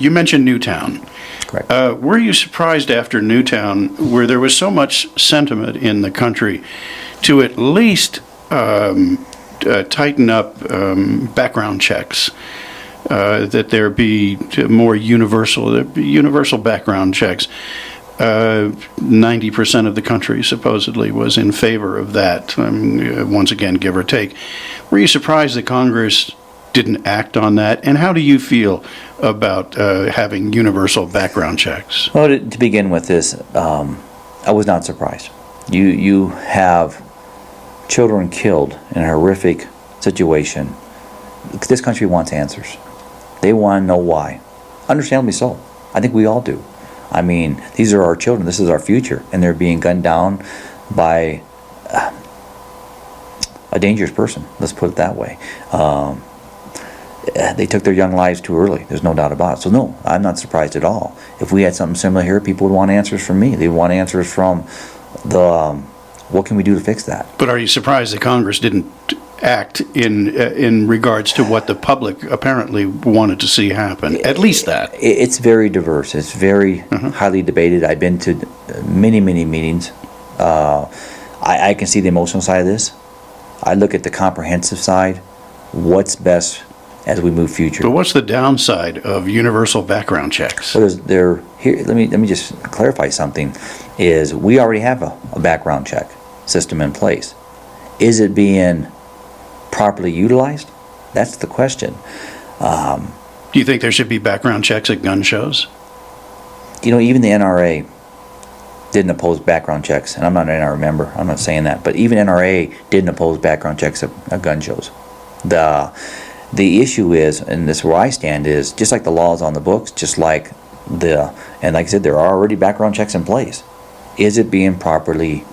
You mentioned Newtown. Correct. Were you surprised after Newtown, where there was so much sentiment in the country, to at least tighten up background checks, that there be more universal background checks? 90% of the country supposedly was in favor of that, once again, give or take. Were you surprised that Congress didn't act on that? And how do you feel about having universal background checks? Well, to begin with this, I was not surprised. You have children killed in a horrific situation. This country wants answers. They want to know why. Understandably so. I think we all do. I mean, these are our children. This is our future. And they're being gunned down by a dangerous person. Let's put it that way. They took their young lives too early. There's no doubt about it. So no, I'm not surprised at all. If we had something similar here, people would want answers from me. They would want answers from the, what can we do to fix that? But are you surprised that Congress didn't act in regards to what the public apparently wanted to see happen? At least that. It's very diverse. It's very highly debated. I've been to many, many meetings. I can see the emotional side of this. I look at the comprehensive side. What's best as we move future? But what's the downside of universal background checks? Well, here. Let me just clarify something. Is we already have a background check system in place. Is it being properly utilized? That's the question. Do you think there should be background checks at gun shows? Even the NRA didn't oppose background checks, and I'm not an NRA member. I'm not saying that, but even NRA didn't oppose background checks at gun shows. The issue is, and this is where I stand, is just like the laws on the books, just like and like I said, there are already background checks in place. Is it being properly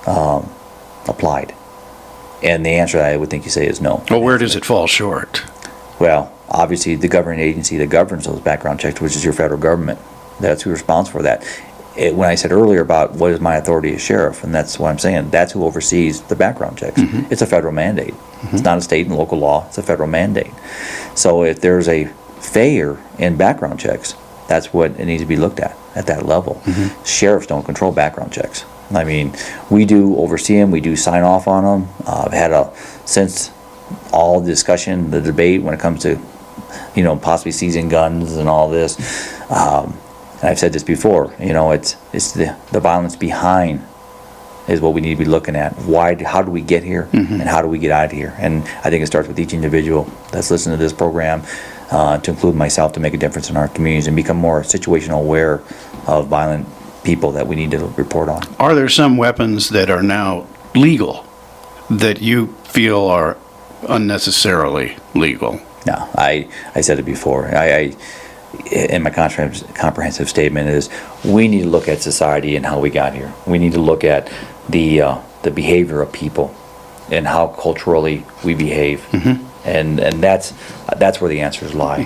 applied? And the answer I would think you say is no. Well, where does it fall short? Well, obviously the governing agency that governs those background checks, which is your federal government, that's who's responsible for that. When I said earlier about what is my authority as sheriff, and that's what I'm saying, that's who oversees the background checks. It's a federal mandate. It's not a state and local law, it's a federal mandate. So if there's a failure in background checks, that's what it needs to be looked at that level. Sheriffs don't control background checks. I mean, we do oversee them, we do sign off on them. I've had since all the discussion, the debate when it comes to, possibly seizing guns and all this, and I've said this before, it's the violence behind is what we need to be looking at. How do we get here, and how do we get out of here? And I think it starts with each individual that's listening to this program, to include myself, to make a difference in our communities and become more situational aware of violent people that we need to report on. Are there some weapons that are now legal that you feel are unnecessarily legal? No, I said it before. In my comprehensive statement is we need to look at society and how we got here. We need to look at the behavior of people and how culturally we behave, and that's where the answers lie.